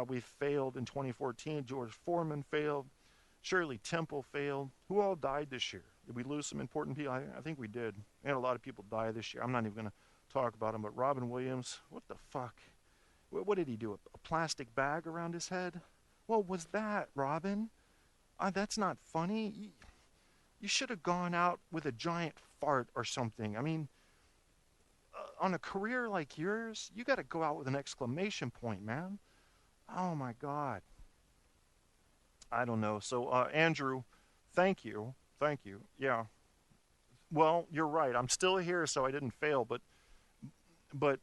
We failed in 2014. George Foreman failed. Shirley Temple failed. Who all died this year? Did we lose some important people? I think we did. We had a lot of people die this year. I'm not even going to talk about them, but Robin Williams, what the fuck? What did he do? A plastic bag around his head? What was that, Robin? That's not funny. You should have gone out with a giant fart or something. I mean, on a career like yours, you got to go out with an exclamation point, man. Oh my God. I don't know. So, Andrew, thank you. Thank you. Yeah. Well, you're right. I'm still here, so I didn't fail. But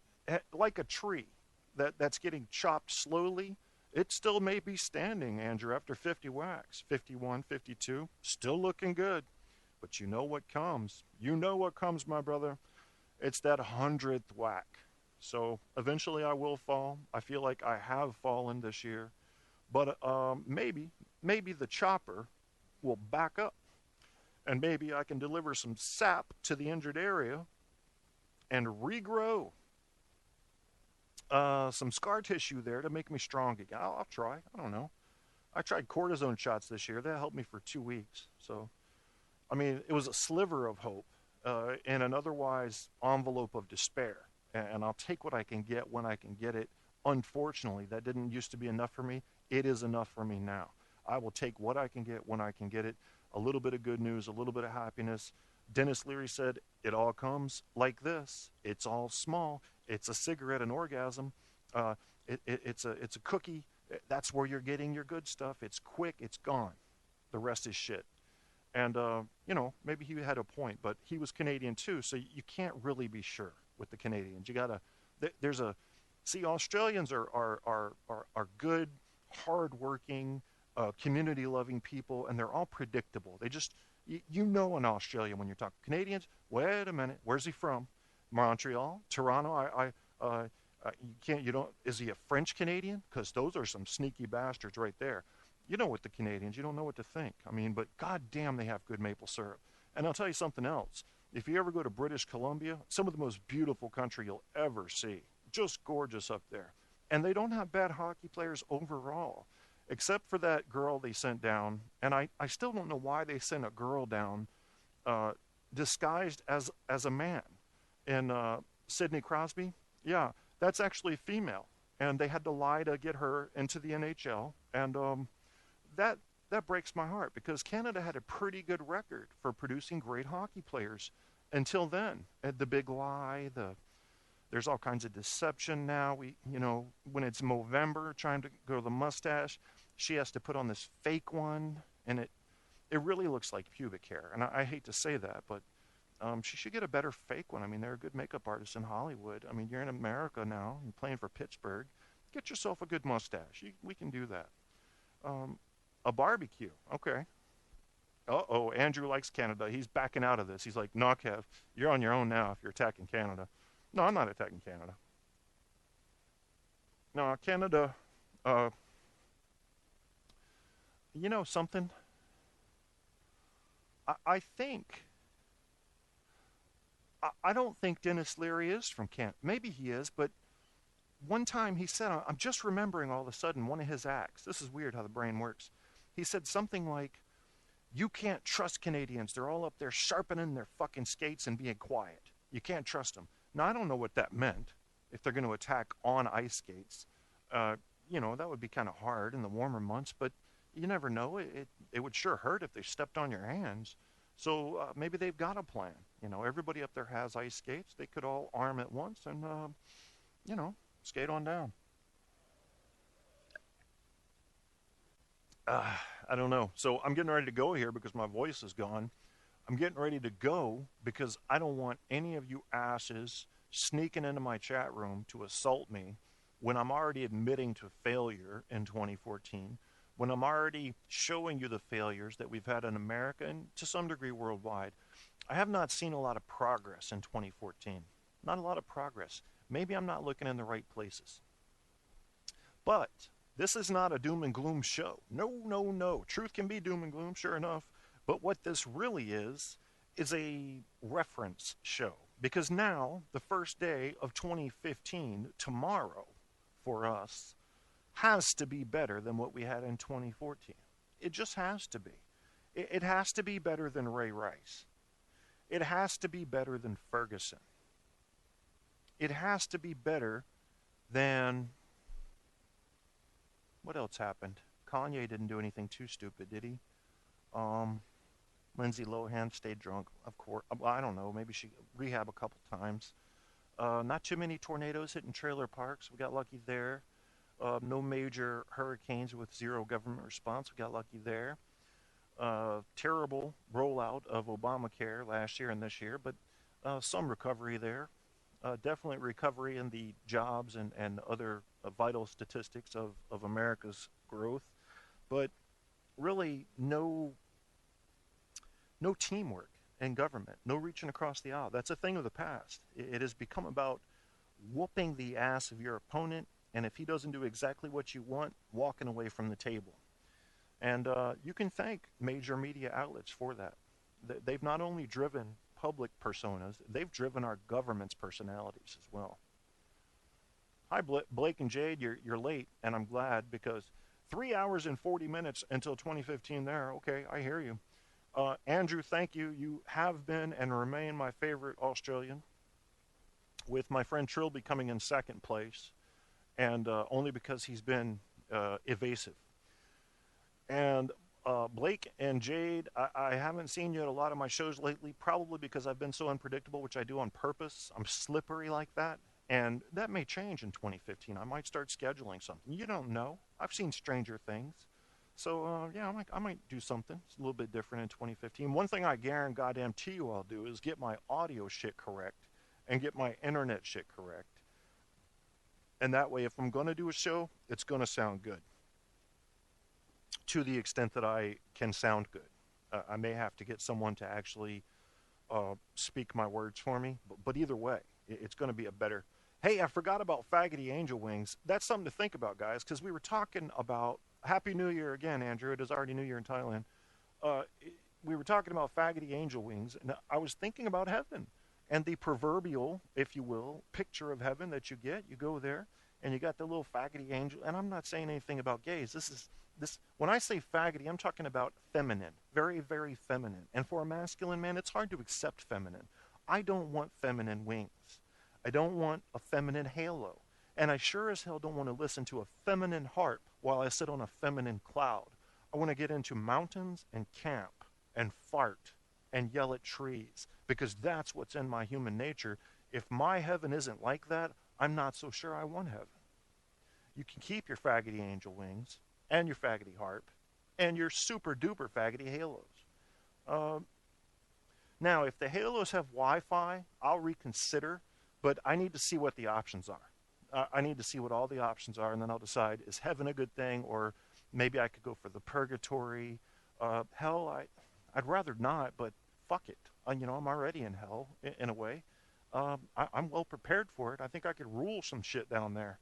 like a tree that's getting chopped slowly, it still may be standing, Andrew, after 50 whacks. 51, 52, still looking good. But you know what comes. You know what comes, my brother. It's that 100th whack. So eventually I will fall. I feel like I have fallen this year. But maybe the chopper will back up. And maybe I can deliver some sap to the injured area and regrow some scar tissue there to make me strong again. I'll try. I don't know. I tried cortisone shots this year. That helped me for 2 weeks. So, I mean, it was a sliver of hope in an otherwise envelope of despair. And I'll take what I can get when I can get it. Unfortunately, that didn't used to be enough for me. It is enough for me now. I will take what I can get when I can get it. A little bit of good news, a little bit of happiness. Dennis Leary said, it all comes like this. It's all small. It's a cigarette, an orgasm. It's a cookie. That's where you're getting your good stuff. It's quick. It's gone. The rest is shit. And, maybe he had a point, but he was Canadian too, so you can't really be sure with the Canadians. You got to, see, Australians are good, hardworking, community-loving people, and they're all predictable. They just, in Australia when you're talking Canadians, wait a minute, where's he from? Montreal, Toronto. Is he a French Canadian? Because those are some sneaky bastards right there. You know what the Canadians, you don't know what to think. I mean, but goddamn, they have good maple syrup. And I'll tell you something else. If you ever go to British Columbia, some of the most beautiful country you'll ever see. Just gorgeous up there. And they don't have bad hockey players overall, except for that girl they sent down. And I still don't know why they sent a girl down disguised as a man. And Sidney Crosby, yeah, that's actually female. And they had to lie to get her into the NHL. And that breaks my heart because Canada had a pretty good record for producing great hockey players until then. The big lie, there's all kinds of deception now. When it's Movember, trying to grow the mustache, she has to put on this fake one, and it really looks like pubic hair. And I hate to say that, but she should get a better fake one. I mean, there are good makeup artists in Hollywood. I mean, you're in America now. You're playing for Pittsburgh. Get yourself a good mustache. We can do that. A barbecue. Okay. Uh-oh, Andrew likes Canada. He's backing out of this. He's like, no, Kev, you're on your own now if you're attacking Canada. No, I'm not attacking Canada. No, Canada, you know something? I think, I don't think Dennis Leary is from Canada. Maybe he is, but one time he said, I'm just remembering all of a sudden one of his acts. This is weird how the brain works. He said something like, you can't trust Canadians. They're all up there sharpening their fucking skates and being quiet. You can't trust them. Now, I don't know what that meant. If they're going to attack on ice skates, that would be kind of hard in the warmer months, but you never know. It would sure hurt if they stepped on your hands. So maybe they've got a plan. Everybody up there has ice skates. They could all arm at once and, skate on down. I don't know. So I'm getting ready to go here because my voice is gone. I'm getting ready to go because I don't want any of you asses sneaking into my chat room to assault me when I'm already admitting to failure in 2014, when I'm already showing you the failures that we've had in America and to some degree worldwide. I have not seen a lot of progress in 2014. Not a lot of progress. Maybe I'm not looking in the right places. But this is not a doom and gloom show. No, no, no. Truth can be doom and gloom, sure enough. But what this really is a reference show. Because now, the first day of 2015, tomorrow, for us, has to be better than what we had in 2014. It just has to be. It has to be better than Ray Rice. It has to be better than Ferguson. It has to be better than... What else happened? Kanye didn't do anything too stupid, did he? Lindsay Lohan stayed drunk, of course. Well, I don't know. Maybe she rehab a couple times. Not too many tornadoes hitting trailer parks. We got lucky there. No major hurricanes with zero government response. We got lucky there. Terrible rollout of Obamacare last year and this year, but some recovery there. Definitely recovery in the jobs and other vital statistics of America's growth. But really no teamwork in government, no reaching across the aisle. That's a thing of the past. It has become about whooping the ass of your opponent, and if he doesn't do exactly what you want, walking away from the table. And you can thank major media outlets for that. They've not only driven public personas, they've driven our government's personalities as well. Hi, Blake and Jade, you're late, and I'm glad, because 3 hours and 40 minutes until 2015 there. Okay, I hear you. Andrew, thank you. You have been and remain my favorite Australian, with my friend Trilby coming in second place, and only because he's been evasive. And Blake and Jade, I haven't seen you at a lot of my shows lately, probably because I've been so unpredictable, which I do on purpose. I'm slippery like that, and that may change in 2015. I might start scheduling something. You don't know. I've seen stranger things. So, yeah, I might do something. It's a little bit different in 2015. One thing I guarantee you I'll do is get my audio shit correct and get my internet shit correct. And that way, if I'm going to do a show, it's going to sound good. To the extent that I can sound good. I may have to get someone to actually speak my words for me. But either way, it's going to be a better... Hey, I forgot about faggoty angel wings. That's something to think about, guys, because we were talking about... Happy New Year again, Andrew. It is already New Year in Thailand. We were talking about faggoty angel wings, and I was thinking about heaven and the proverbial, if you will, picture of heaven that you get. You go there, and you got the little faggoty angel. And I'm not saying anything about gays. When I say faggoty, I'm talking about feminine, very, very feminine. And for a masculine man, it's hard to accept feminine. I don't want feminine wings. I don't want a feminine halo. And I sure as hell don't want to listen to a feminine harp while I sit on a feminine cloud. I want to get into mountains and camp and fart and yell at trees, because that's what's in my human nature. If my heaven isn't like that, I'm not so sure I want heaven. You can keep your faggoty angel wings and your faggoty harp and your super duper faggoty halos. Now, if the halos have Wi-Fi, I'll reconsider, but I need to see what the options are. I need to see what all the options are, and then I'll decide, is heaven a good thing, or maybe I could go for the purgatory. Hell, I'd rather not, but fuck it. I'm already in hell, in a way. I'm well prepared for it. I think I could rule some shit down there.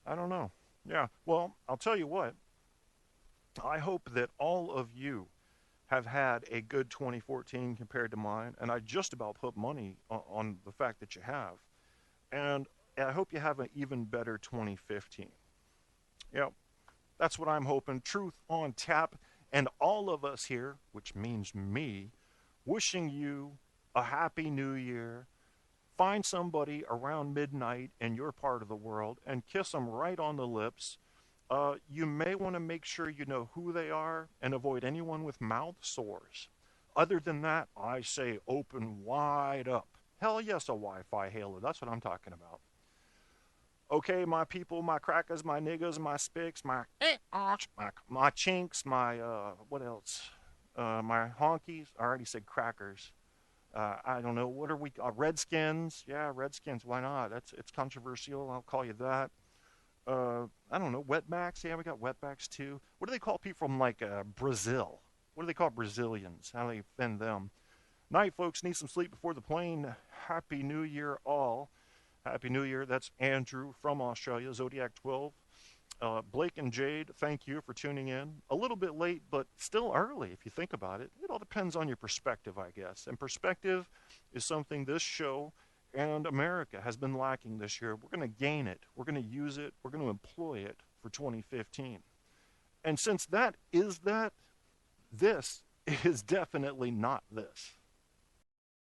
I don't know. Yeah, well, I'll tell you what. I hope that all of you have had a good 2014 compared to mine, and I just about put money on the fact that you have. And I hope you have an even better 2015. Yep, that's what I'm hoping. Truth on tap. And all of us here, which means me, wishing you a happy new year. Find somebody around midnight in your part of the world and kiss them right on the lips. You may want to make sure you know who they are and avoid anyone with mouth sores. Other than that, I say open wide up. Hell yes, a Wi-Fi halo. That's what I'm talking about. Okay, my people, my crackers, my niggas, my spics, my chinks, my, what else? My honkies. I already said crackers. I don't know, what are we, Redskins? Yeah, Redskins, why not? It's controversial, I'll call you that. I don't know, wetbacks? Yeah, we got wetbacks too. What do they call people from, like, Brazil? What do they call Brazilians? How do they offend them? Night, folks, need some sleep before the plane. Happy New Year, all. Happy New Year. That's Andrew from Australia, Zodiac 12. Blake and Jade, thank you for tuning in. A little bit late, but still early if you think about it. It all depends on your perspective, I guess. And perspective is something this show and America has been lacking this year. We're going to gain it. We're going to use it. We're going to employ it for 2015. And since that is that, this is definitely not this.